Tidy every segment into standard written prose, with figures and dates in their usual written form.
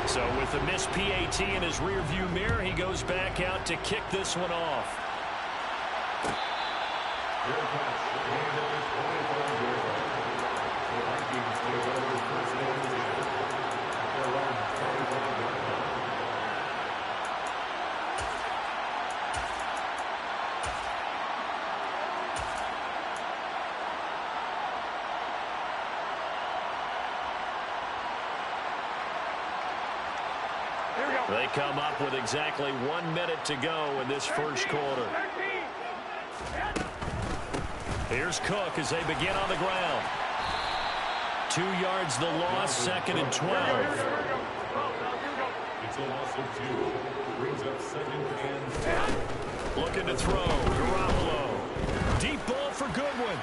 So with the missed PAT in his rearview mirror, he goes back out to kick this one off. They come up with exactly 1 minute to go in this first quarter. Here's Cook as they begin on the ground. 2 yards the loss, 2nd and 12. It's a loss of 2. Brings up 2nd and 10. Looking to throw. Garoppolo. Deep ball for Goodwin.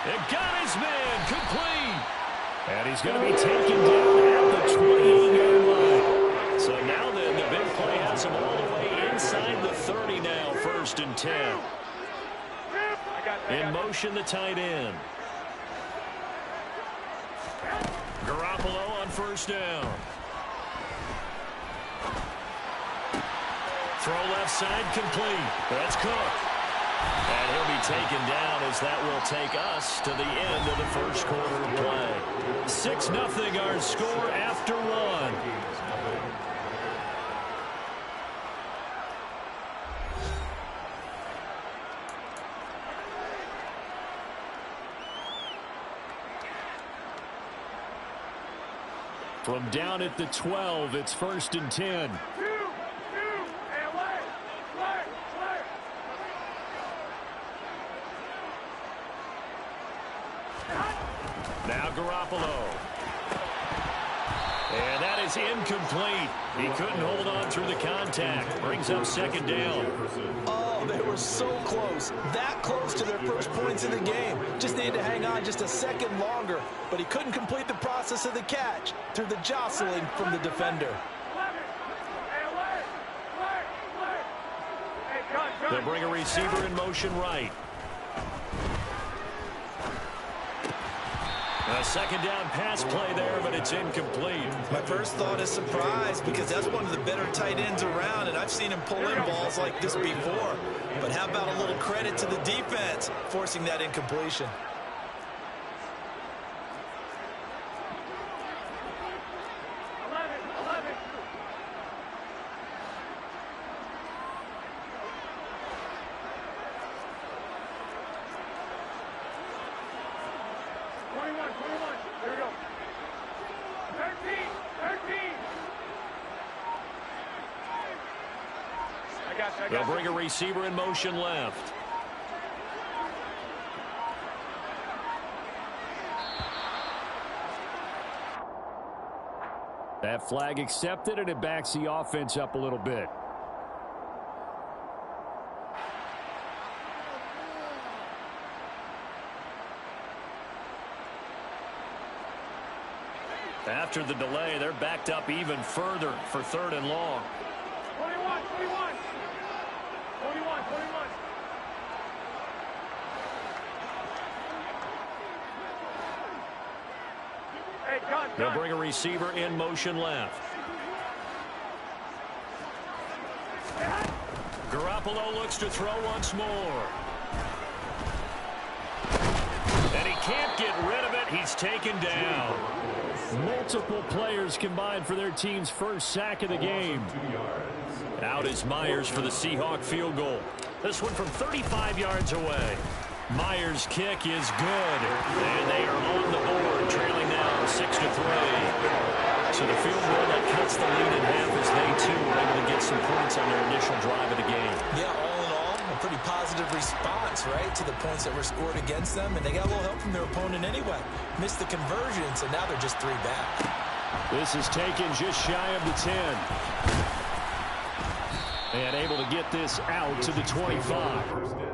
It got his man complete. And he's going to be taken down at the 28-yard line. So now then, the big play has him all the way inside the 30 now, 1st and 10. In motion, the tight end. Garoppolo on 1st down. Throw left side complete. That's Cook. And he'll be taken down as that will take us to the end of the first quarter of play. 6-0 our score after 1. From down at the 12, it's 1st and 10. Now Garoppolo. And that is incomplete. He couldn't hold on through the contact. Brings up 2nd down. Oh, they were so close. That close to their first points in the game. Just needed to hang on just a second longer. But he couldn't complete the process of the catch through the jostling from the defender. They'll bring a receiver in motion right. A 2nd down pass play there, but it's incomplete. My first thought is surprise because that's one of the better tight ends around, and I've seen him pull in balls like this before. But how about a little credit to the defense forcing that incompletion? They'll bring a receiver in motion left. That flag accepted, and it backs the offense up a little bit. After the delay, they're backed up even further for 3rd and long. 21. They'll bring a receiver in motion left. Garoppolo looks to throw once more. And he can't get rid of it. He's taken down. Multiple players combined for their team's first sack of the game. Out is Myers for the Seahawk field goal. This one from 35 yards away. Myers' kick is good. And they are on the board, trailing now 6-3. So the field goal that cuts the lead in half as they, too, are able to get some points on their initial drive of the game. Yeah, all in all, a pretty positive response, right, to the points that were scored against them. And they got a little help from their opponent anyway. Missed the conversions, and now they're just 3 back. This is taken just shy of the 10. And able to get this out to the 25.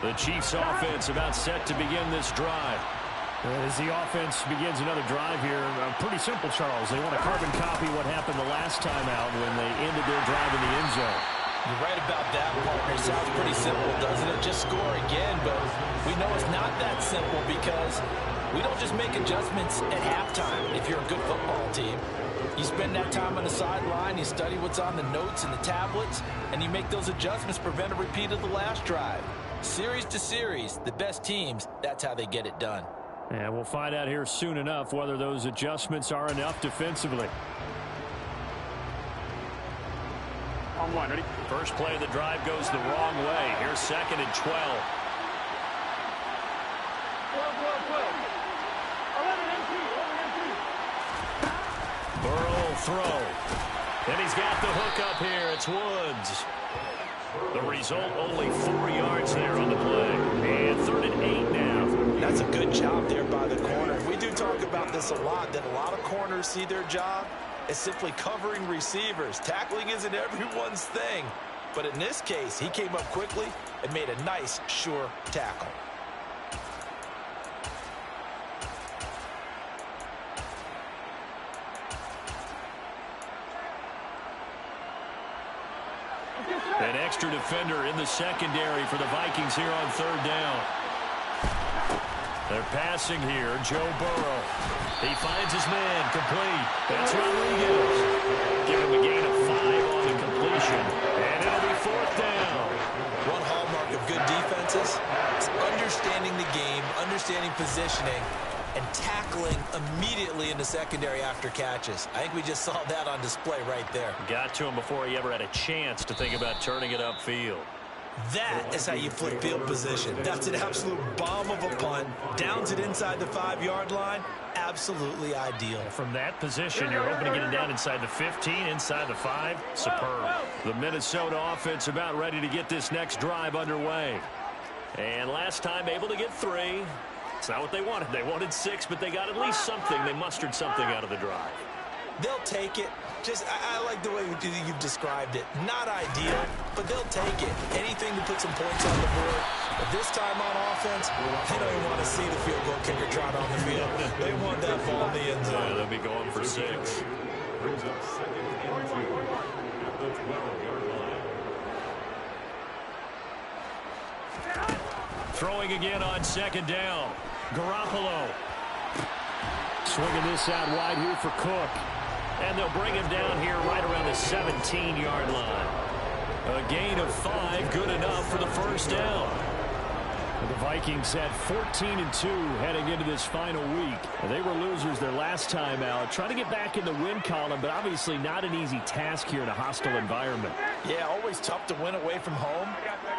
The Chiefs offense about set to begin this drive. As the offense begins another drive here, pretty simple, Charles. They want to carbon copy what happened the last time out when they ended their drive in the end zone. You're right about that, partner. Sounds pretty simple, doesn't it? Just score again, but we know it's not that simple because we don't just make adjustments at halftime if you're a good football team. You spend that time on the sideline, you study what's on the notes and the tablets, and you make those adjustments to prevent a repeat of the last drive. Series to series, the best teams, that's how they get it done. And we'll find out here soon enough whether those adjustments are enough defensively. On one, ready? First play of the drive goes the wrong way. Here's 2nd and 12. 12, 12. 11 Burrow will throw. And he's got the hook up here. It's Woods. The result, only 4 yards there on the play. And 3rd and 8 now. That's a good job there by the corner. We do talk about this a lot, that a lot of corners see their job as simply covering receivers. Tackling isn't everyone's thing. But in this case, he came up quickly and made a nice, sure tackle. An extra defender in the secondary for the Vikings here on 3rd down. They're passing here. Joe Burrow. He finds his man. Complete. That's Rodriguez. Give him a gain of 5 on the completion. And it'll be 4th down. One hallmark of good defenses is understanding the game, understanding positioning, and tackling immediately in the secondary after catches. I think we just saw that on display right there. Got to him before he ever had a chance to think about turning it upfield. That is how you flip field position. That's an absolute bomb of a punt. Downs it inside the 5-yard line. Absolutely ideal. From that position, you're hoping to get it down inside the 15, inside the 5. Superb. The Minnesota offense about ready to get this next drive underway. And last time able to get 3. It's not what they wanted. They wanted 6, but they got at least something. They mustered something out of the drive. They'll take it. Just, I like the way you've described it. Not ideal, but they'll take it. Anything to put some points on the board. But this time on offense, they don't even want to see the field goal kicker trot on the field. They want that ball in the end zone. Yeah, they'll be going for 6. Brings up 2nd and 2 at the 12-yard line. Throwing again on 2nd down. Garoppolo. Swinging this out wide here for Cook. And they'll bring him down here right around the 17-yard line. A gain of 5, good enough for the 1st down. The Vikings had 14-2 heading into this final week. They were losers their last time out. Trying to get back in the win column, but obviously not an easy task here in a hostile environment. Yeah, always tough to win away from home.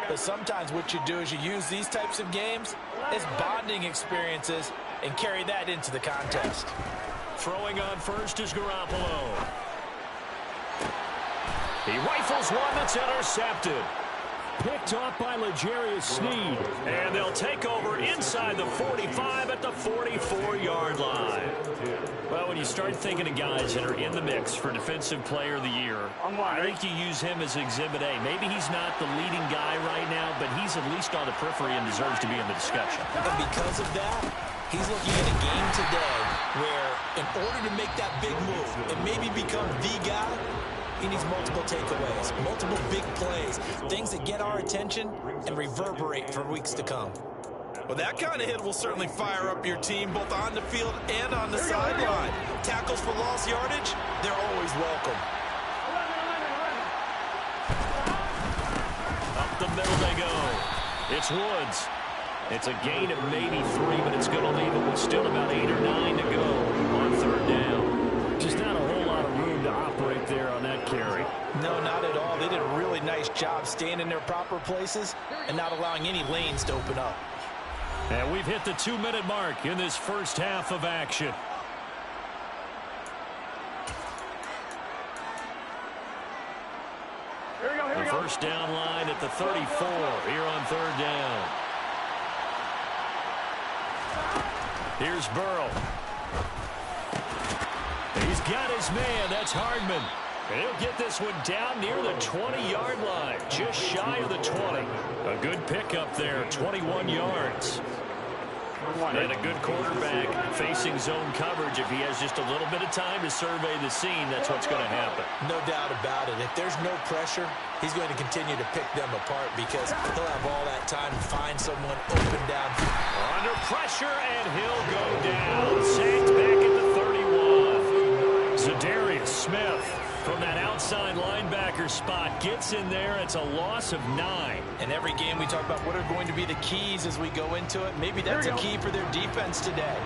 But sometimes what you do is you use these types of games as bonding experiences and carry that into the contest. Throwing on first is Garoppolo. He rifles one that's intercepted. Picked off by L'Jarius Sneed. And they'll take over inside the 45 at the 44-yard line. Well, when you start thinking of guys that are in the mix for Defensive Player of the Year, I think you use him as Exhibit A. Maybe he's not the leading guy right now, but he's at least on the periphery and deserves to be in the discussion. And because of that, he's looking at a game today where in order to make that big move and maybe become the guy, he needs multiple takeaways, multiple big plays, things that get our attention and reverberate for weeks to come. Well, that kind of hit will certainly fire up your team both on the field and on the sideline. Tackles for lost yardage, they're always welcome. Up the middle they go. It's Woods. It's a gain of maybe 3, but it's going to leave it with still about 8 or 9 to go on 3rd down. Just not a whole lot of room to operate there on that carry. No, not at all. They did a really nice job staying in their proper places and not allowing any lanes to open up. And we've hit the 2-minute mark in this first half of action. The first down line at the 34 here on 3rd down. Here's Burrow. He's got his man. That's Hardman. And he'll get this one down near the 20-yard line, just shy of the 20. A good pickup there, 21 yards. And a good quarterback facing zone coverage. If he has just a little bit of time to survey the scene, that's what's going to happen. No doubt about it. If there's no pressure, he's going to continue to pick them apart because he'll have all that time to find someone open down. Under pressure, and he'll go down. Sacked back at the 31. Za'Darius Smith from that outside linebacker spot gets in there. It's a loss of 9. And every game we talk about what are going to be the keys as we go into it. Maybe that's a key for their defense today.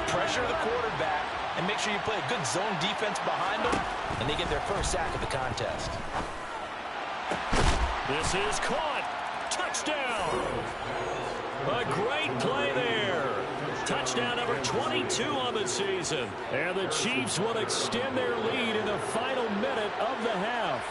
Pressure the quarterback and make sure you play a good zone defense behind them, and they get their first sack of the contest. This is caught. Touchdown. A great play there. Touchdown number 22 on the season. And the Chiefs will extend their lead in the final minute of the half.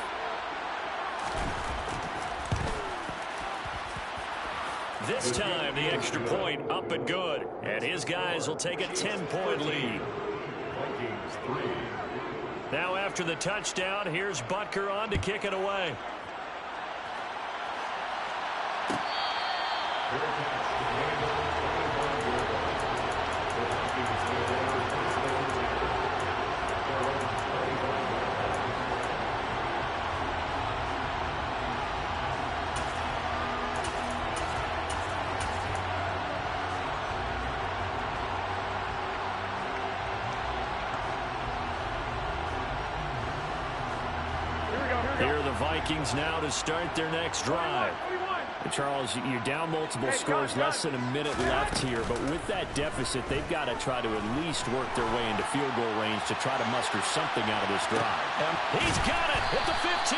This time, the extra point up and good. And his guys will take a 10-point lead. Now after the touchdown, here's Butker on to kick it away. Here are the Vikings now to start their next drive. Charles, you're down multiple scores, less than a minute left here, but with that deficit, they've got to try to at least work their way into field goal range to try to muster something out of this drive. He's got it at the 15.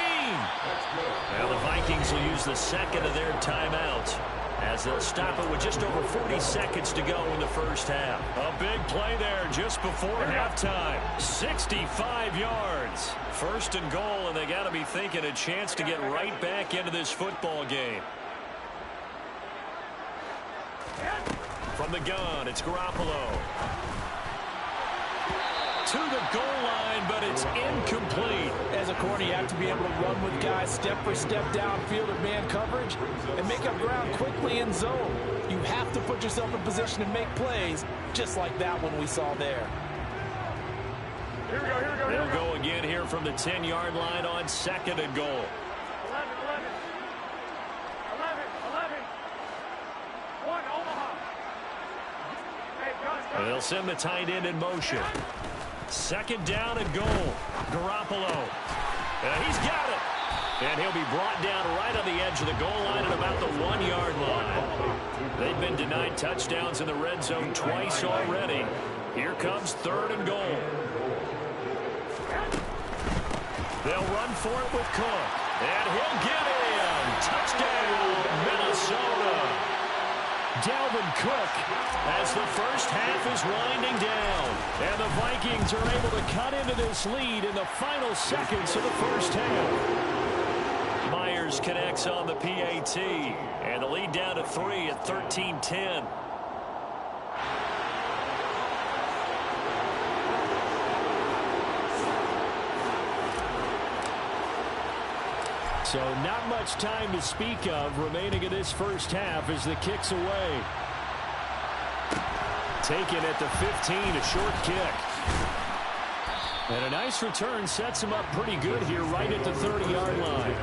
Well, the Vikings will use the second of their timeouts as they'll stop it with just over 40 seconds to go in the first half. A big play there just before halftime. 65 yards. First and goal, and they got to be thinking a chance to get right back into this football game. From the gun, it's Garoppolo. To the goal line, but it's incomplete. As a corner, you have to be able to run with guys step for step downfield of man coverage and make up ground quickly in zone. You have to put yourself in position to make plays, just like that one we saw there. Here we go, here we go. They'll go again here from the 10-yard line on second and goal. 11. 1, Omaha. Hey, guys. They'll send the tight end in motion. Second down and goal. Garoppolo. He's got it. And he'll be brought down right on the edge of the goal line at about the 1-yard line. They've been denied touchdowns in the red zone twice already. Here comes third and goal. They'll run for it with Cook. And he'll get in. Touchdown, Minnesota. Dalvin Cook as the first half is winding down. And the Vikings are able to cut into this lead in the final seconds of the first half. Myers connects on the PAT. And the lead down to 3 at 13-10. So not much time to speak of remaining in this first half as the kick's away. Taken at the 15, a short kick. And a nice return sets him up pretty good here right at the 30-yard line.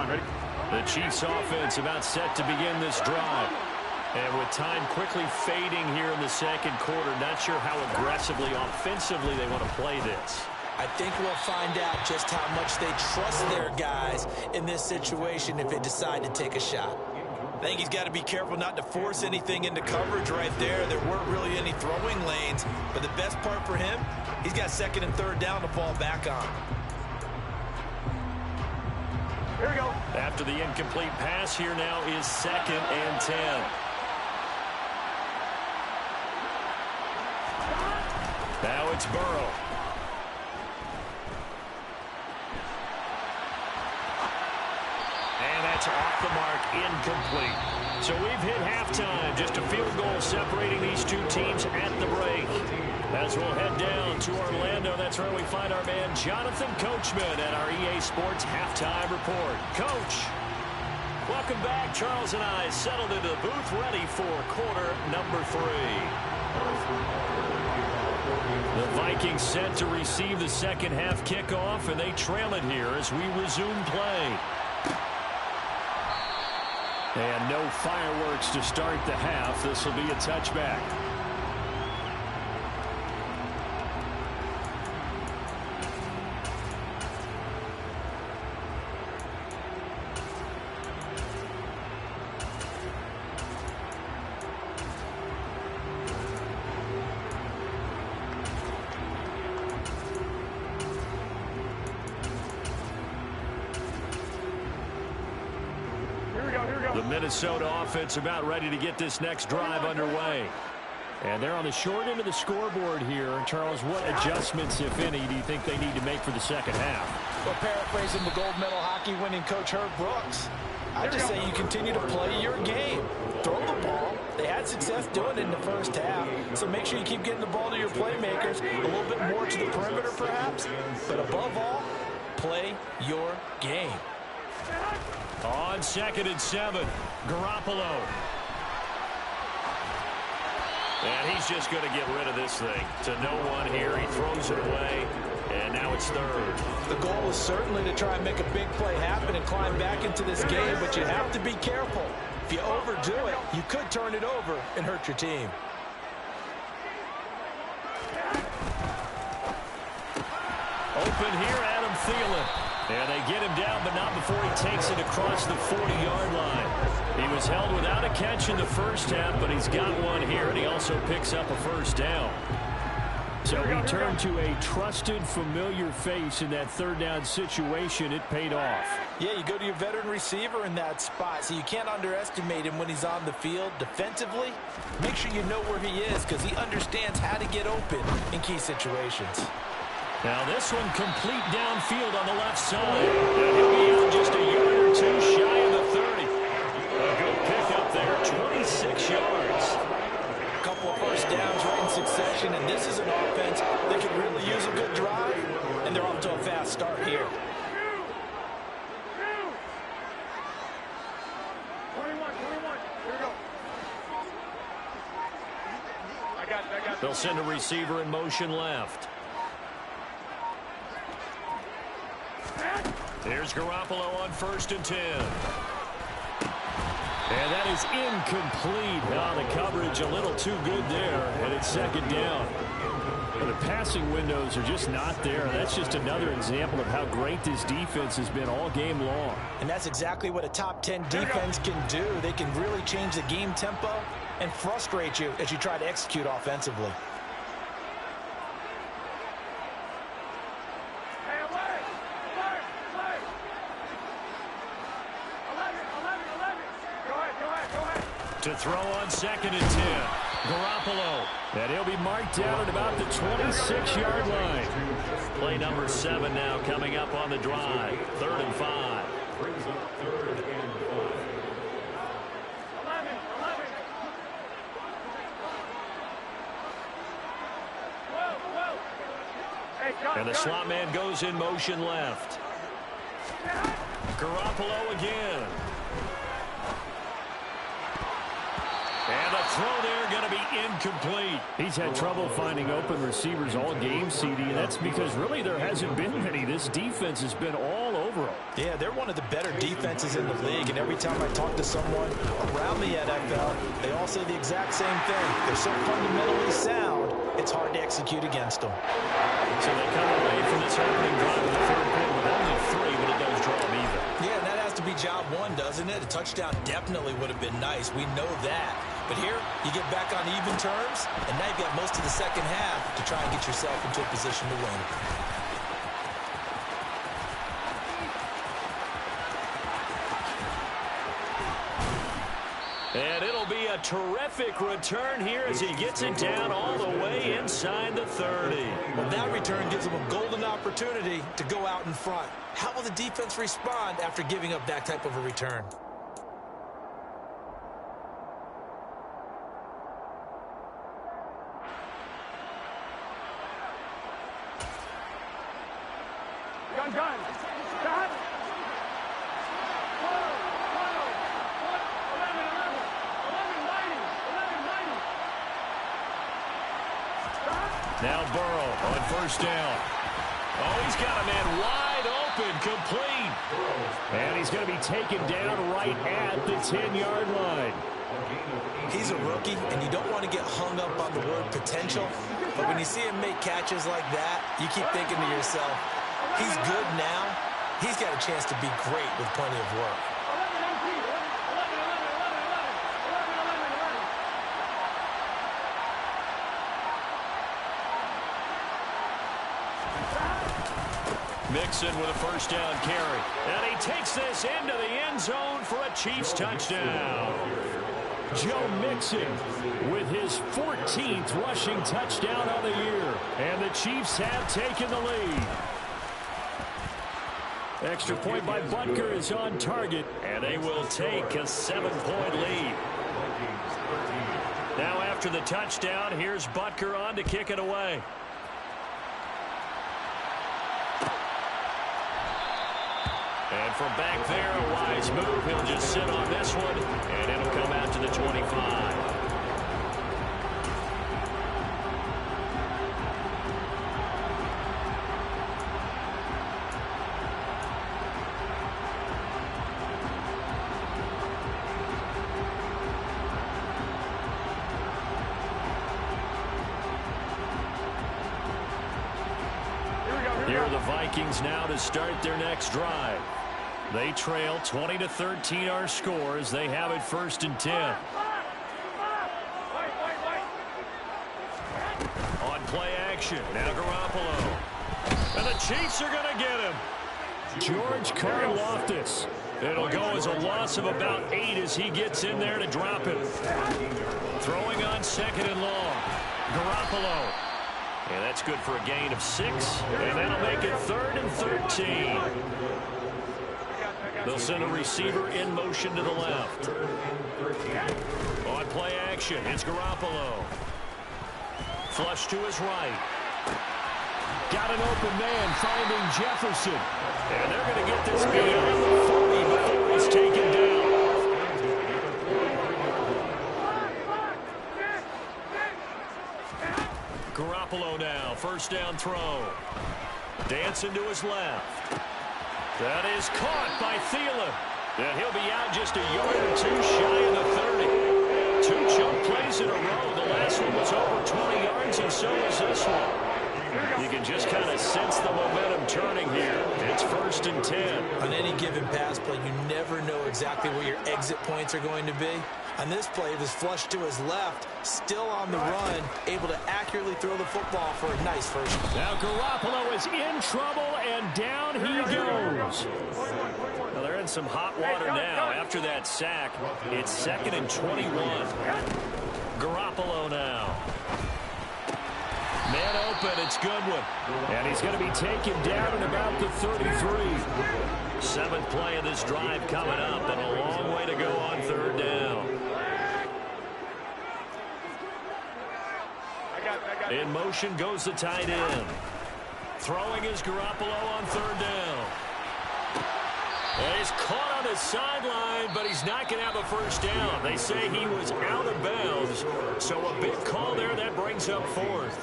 Ready? The Chiefs offense about set to begin this drive. And with time quickly fading here in the second quarter, not sure how aggressively, offensively they want to play this. I think we'll find out just how much they trust their guys in this situation if they decide to take a shot. I think he's got to be careful not to force anything into coverage right there. There weren't really any throwing lanes, but the best part for him, he's got second and third down to fall back on. Here we go. After the incomplete pass, here now is 2nd and 10. Now it's Burrow. And that's off the mark, incomplete. So we've hit halftime. Just a field goal separating these two teams at the break. As we'll head down to Orlando, that's where we find our man Jonathan Coachman at our EA Sports Halftime Report. Coach, welcome back. Charles and I settled into the booth ready for quarter number 3. The Vikings set to receive the second half kickoff, and they trail it here as we resume play. And no fireworks to start the half. This will be a touchback. The Minnesota offense about ready to get this next drive underway. And they're on the short end of the scoreboard here. Charles, what adjustments, if any, do you think they need to make for the second half? Well, paraphrasing the gold medal hockey winning coach Herb Brooks, I just say you continue to play your game. Throw the ball. They had success doing it in the first half. So make sure you keep getting the ball to your playmakers. A little bit more to the perimeter, perhaps. But above all, play your game. On 2nd and 7, Garoppolo. And he's just going to get rid of this thing to no one here. He throws it away, and now it's 3rd. The goal is certainly to try and make a big play happen and climb back into this game, but you have to be careful. If you overdo it, you could turn it over and hurt your team. Open here, Adam Thielen. And they get him down, but not before he takes it across the 40-yard line. He was held without a catch in the first half, but he's got one here, and he also picks up a first down. So he turned to a trusted, familiar face in that 3rd down situation. It paid off. Yeah, you go to your veteran receiver in that spot, so you can't underestimate him when he's on the field. Defensively, make sure you know where he is because he understands how to get open in key situations. Now this one complete downfield on the left side. And he'll be out just a yard or 2 shy of the 30. A good pickup there, 26 yards. A couple of first downs right in succession, and this is an offense that could really use a good drive, and they're off to a fast start here. 21. Here we go. I got it. They'll send a receiver in motion left. Here's Garoppolo on 1st and 10. And that is incomplete. Now the coverage a little too good there, and it's 2nd down. But the passing windows are just not there. That's just another example of how great this defense has been all game long. And that's exactly what a top 10 defense can do. They can really change the game tempo and frustrate you as you try to execute offensively. To throw on 2nd and 10. Garoppolo. And he'll be marked down at about the 26-yard line. Play number 7 now coming up on the drive. 3rd and 5. Brings up 3rd and 5. 11. And the slot man goes in motion left. Garoppolo again. And the throw there going to be incomplete. He's had trouble finding open receivers all game, CD, and that's because really there hasn't been many. This defense has been all over them. Yeah, they're one of the better defenses in the league, and every time I talk to someone around the NFL, they all say the exact same thing. They're so fundamentally sound, it's hard to execute against them. So they come away from this opening drive in the 3rd quarter with only 3, but it does draw them even. Yeah, and that has to be job 1, doesn't it? A touchdown definitely would have been nice. We know that. But here, you get back on even terms, and now you've got most of the second half to try and get yourself into a position to win. And it'll be a terrific return here as he gets it down all the way inside the 30. Well, that return gives him a golden opportunity to go out in front. How will the defense respond after giving up that type of a return? Gun. Stop. Now Burrow on first down. Oh, he's got a man wide open, complete. And he's going to be taken down right at the 10-yard line. He's a rookie, and you don't want to get hung up on the word potential. But when you see him make catches like that, you keep thinking to yourself, he's good now. He's got a chance to be great with plenty of work. Mixon with a first down carry. And he takes this into the end zone for a Chiefs touchdown. Joe Mixon with his 14th rushing touchdown of the year. And the Chiefs have taken the lead. Extra point by Butker is on target. And they will take a 7-point lead. Now after the touchdown, here's Butker on to kick it away. And from back there, a wise move. He'll just sit on this one, and it'll come out to the 25. Here are the Vikings now to start their next drive. They trail 20-13 our score as they have it 1st and 10. On play action, now Garoppolo. And the Chiefs are going to get him. George Karlaftis. It'll go as a loss of about 8 as he gets in there to drop it. Throwing on 2nd and long. Garoppolo. And that's good for a gain of 6. And that'll make it 3rd and 13. They'll send a receiver in motion to the left. On play action, it's Garoppolo. Flush to his right. Got an open man finding Jefferson. And they're going to get this beyond the 40 before he's taken down. Garoppolo now, 1st down throw. Dancing to his left. That is caught by Thielen. And he'll be out just a yard or 2 shy of the 30. 2 choke plays in a row. The last one was over 20 yards, and so is this one. You can just kind of sense the momentum turning here. It's 1st and 10. On any given pass play, you never know exactly where your exit points are going to be. On this play, it was flushed to his left, still on the run, able to accurately throw the football for a nice first. Now Garoppolo is in trouble, and down he goes. Well, they're in some hot water now. After that sack, it's 2nd and 21. Garoppolo now. Man open, it's Goodwin. And he's going to be taken down at about the 33. 7th play of this drive coming up, and a long way to go on 3rd down. In motion goes the tight end. Throwing is Garoppolo on 3rd down. And he's caught on the sideline, but he's not going to have a first down. They say he was out of bounds. So a big call there that brings up 4th.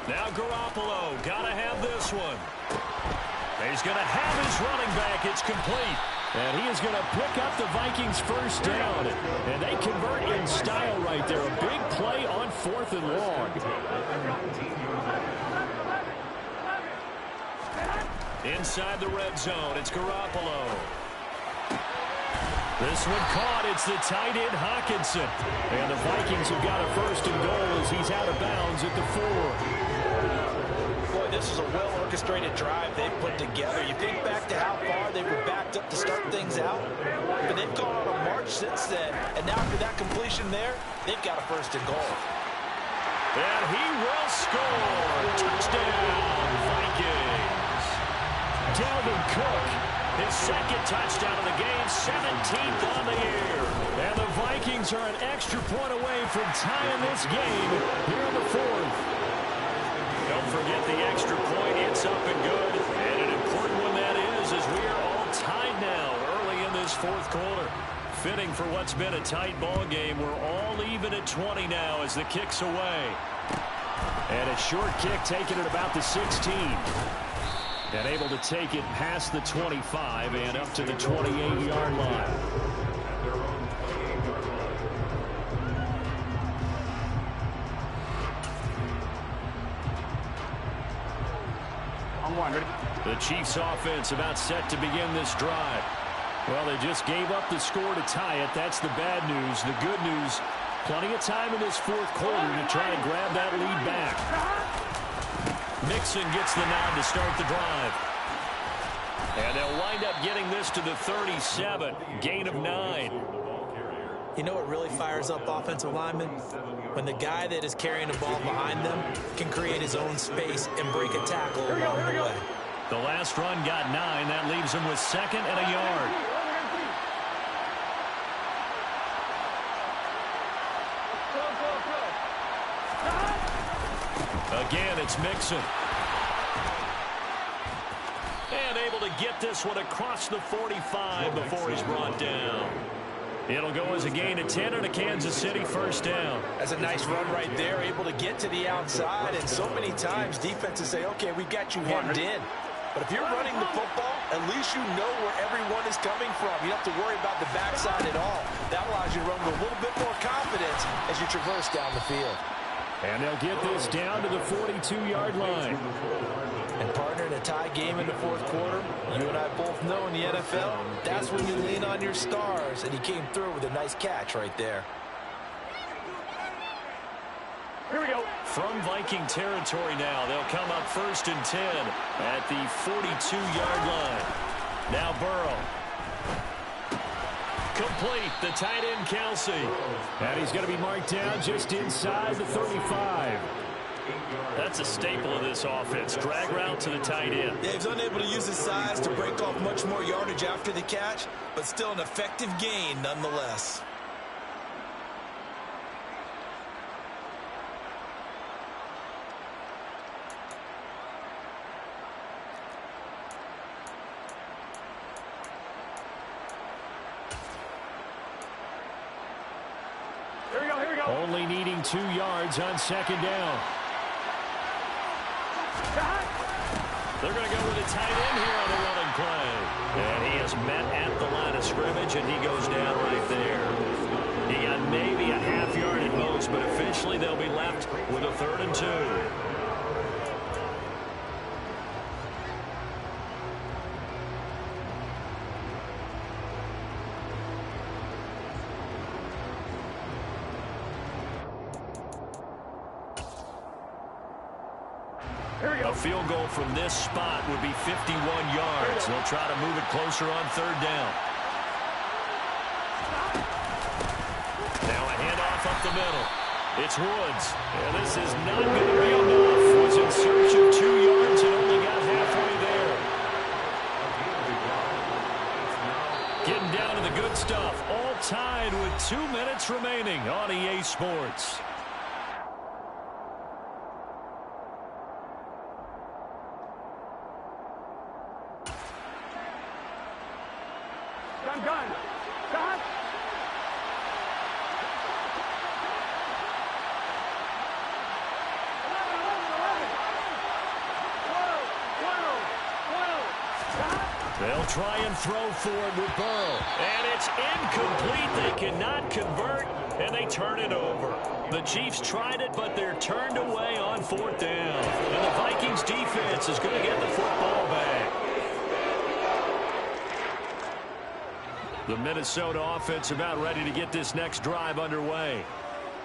Now Garoppolo, gotta have this one. He's gonna have his running back. It's complete. And he is going to pick up the Vikings first down. And they convert in style right there. A big play on 4th and long. Inside the red zone, it's Garoppolo. This one caught. It's the tight end, Hockenson. And the Vikings have got a first and goal as he's out of bounds at the 4. Boy, this is a well-orchestrated drive they've put together. You think back to how far they were backed up to start things out, but they've gone on a march since then. And now after that completion there, they've got a first and goal. And he will score. Touchdown, Vikings. Dalvin Cook, his second touchdown of the game, 17th on the year. And the Vikings are an extra point away from tying this game here in the 4th. Don't forget the extra point. It's up and good. And an important one that is, as we are all tied now early in this 4th quarter. Fitting for what's been a tight ball game. We're all even at 20 now as the kick's away. And a short kick taken at about the 16. And able to take it past the 25 and up to the 28-yard line. The Chiefs offense about set to begin this drive. Well, they just gave up the score to tie it. That's the bad news. The good news, plenty of time in this 4th quarter to try and grab that lead back. Mixon gets the nod to start the drive. And they'll wind up getting this to the 37. Gain of 9. You know what really fires up offensive linemen? When the guy that is carrying the ball behind them can create his own space and break a tackle along the way. The last run got 9. That leaves him with 2nd and a yard. Again, it's Mixon. And able to get this one across the 45 before he's brought down. It'll go as a gain of 10 and a Kansas City first down. That's a nice run right there, able to get to the outside. And so many times defenses say, okay, we got you hemmed in. But if you're running the football, at least you know where everyone is coming from. You don't have to worry about the backside at all. That allows you to run with a little bit more confidence as you traverse down the field. And they'll get this down to the 42-yard line. And partner, in a tie game in the 4th quarter, you and I both know in the NFL, that's when you lean on your stars. And he came through with a nice catch right there. Here we go. From Viking territory now, they'll come up 1st and 10 at the 42-yard line. Now Burrow. Complete, the tight end Kelsey. And he's going to be marked down just inside the 35. That's a staple of this offense. Drag route to the tight end. Yeah, he's unable to use his size to break off much more yardage after the catch, but still an effective gain nonetheless. Only needing 2 yards on 2nd down. They're going to go with a tight end here on the running play. And he is met at the line of scrimmage, and he goes down right there. He got maybe a half yard at most, but officially they'll be left with a 3rd and 2. A field goal from this spot would be 51 yards. They'll try to move it closer on 3rd down. Now a handoff up the middle. It's Woods. And this is not going to be enough. Was in search of 2 yards and only got halfway there. Getting down to the good stuff. All tied with 2 minutes remaining on EA Sports. They'll try and throw for it with Burrow. And it's incomplete. They cannot convert, and they turn it over. The Chiefs tried it, but they're turned away on 4th down. And the Vikings defense is going to get the football back. The Minnesota offense about ready to get this next drive underway.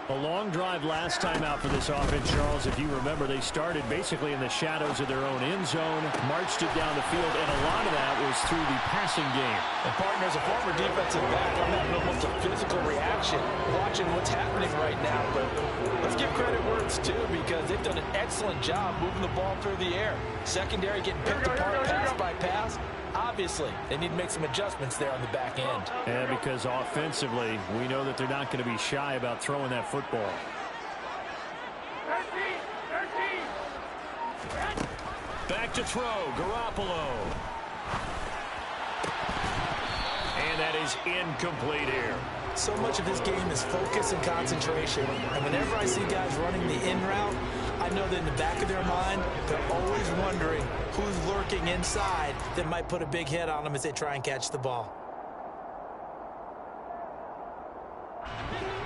A long drive last time out for this offense, Charles. If you remember, they started basically in the shadows of their own end zone, marched it down the field, and a lot of that was through the passing game. And partner, as a former defensive back, I'm having almost a physical reaction watching what's happening right now. But let's give credit where it's due, because they've done an excellent job moving the ball through the air. Secondary getting picked apart pass by pass. Obviously, they need to make some adjustments there on the back end. And because offensively, we know that they're not going to be shy about throwing that football. 13. Back to throw, Garoppolo. And that is incomplete here. So much of this game is focus and concentration. And whenever I see guys running the in route, I know that in the back of their mind, they're always wondering who's lurking inside that might put a big hit on them as they try and catch the ball.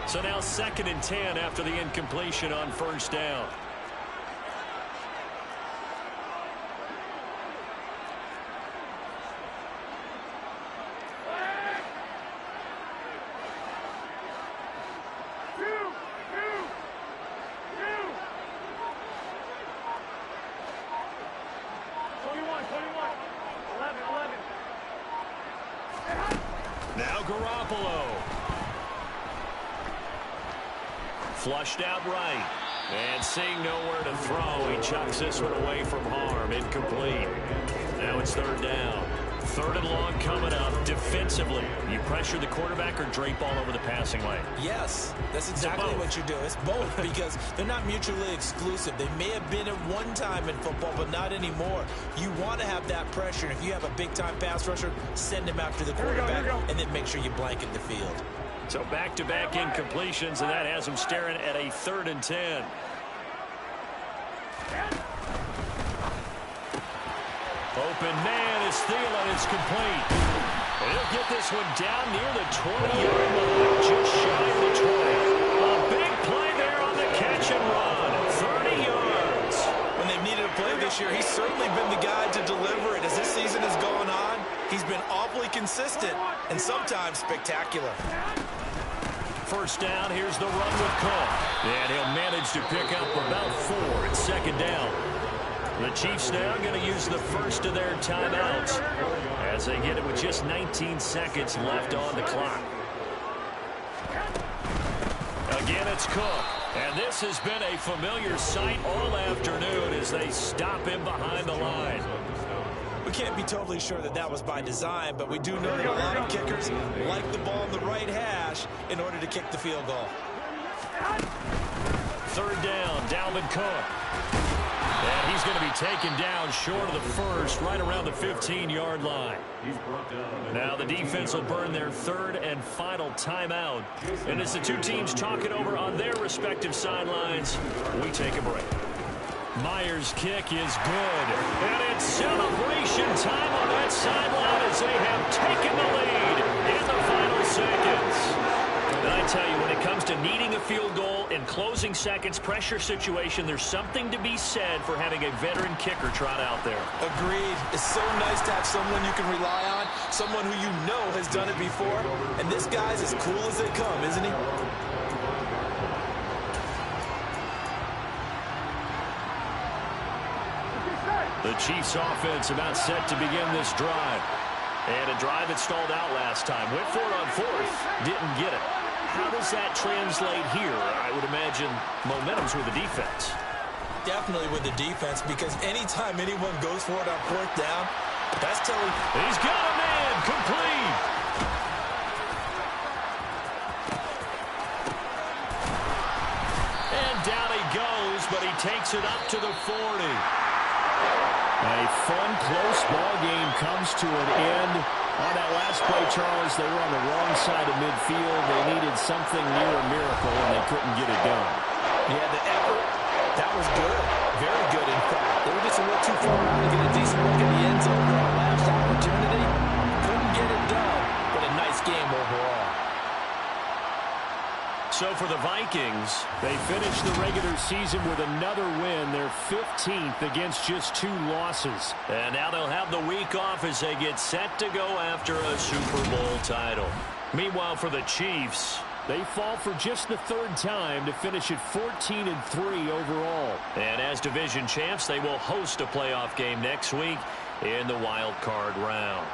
So now 2nd and 10 after the incompletion on 1st down. Now Garoppolo. Flushed out right. And seeing nowhere to throw, he chucks this one away from harm. Incomplete. Now it's 3rd down. 3rd and long coming up. Defensively, you pressure the quarterback or drape all over the passing lane? Yes, that's exactly what you do. It's both, because they're not mutually exclusive. They may have been at one time in football, but not anymore. You want to have that pressure. If you have a big-time pass rusher, send him after the quarterback, and then make sure you blanket the field. So back-to-back incompletions, and that has them staring at a 3rd and 10. Open man is Thielen. It's complete. And he'll get this one down near the 20-yard line, just shy of the 20. A big play there on the catch and run. 30 yards. When they've needed a play this year, he's certainly been the guy to deliver it. As this season has gone on, he's been awfully consistent and sometimes spectacular. 1st down, here's the run with Cook. And he'll manage to pick up about 4. It's 2nd down. The Chiefs now going to use the first of their timeouts as they get it with just 19 seconds left on the clock. Again, it's Cook. And this has been a familiar sight all afternoon as they stop him behind the line. We can't be totally sure that that was by design, but we do know that a lot of kickers like the ball in the right hash in order to kick the field goal. 3rd down, Dalvin Cook. And he's going to be taken down short of the first, right around the 15-yard line. Now the defense will burn their 3rd and final timeout. And as the two teams talk it over on their respective sidelines, we take a break. Myers' kick is good. And it's celebration time on that sideline as they have taken the lead in the final seconds. And I tell you, when it comes to needing a field goal in closing seconds, pressure situation, there's something to be said for having a veteran kicker trot out there. Agreed. It's so nice to have someone you can rely on, someone who you know has done it before. And this guy's as cool as they come, isn't he? The Chiefs offense about set to begin this drive. And a drive that stalled out last time. Went for it on 4th. Didn't get it. How does that translate here? I would imagine momentum's with the defense. Definitely with the defense, because anytime anyone goes for it on 4th down, that's telling. He's got a man. Complete. And down he goes, but he takes it up to the 40. A fun, close ball game comes to an end. On that last play, Charles, they were on the wrong side of midfield. They needed something near a miracle, and they couldn't get it done. Yeah, the effort, that was good. Very good, in fact. They were just a little too far out to get a decent look in the end zone for our last opportunity. Couldn't get it done, but a nice game overall. So for the Vikings, they finished the regular season with another win, their 15th against just 2 losses. And now they'll have the week off as they get set to go after a Super Bowl title. Meanwhile, for the Chiefs, they fall for just the 3rd time to finish at 14-3 overall. And as division champs, they will host a playoff game next week in the wild card round.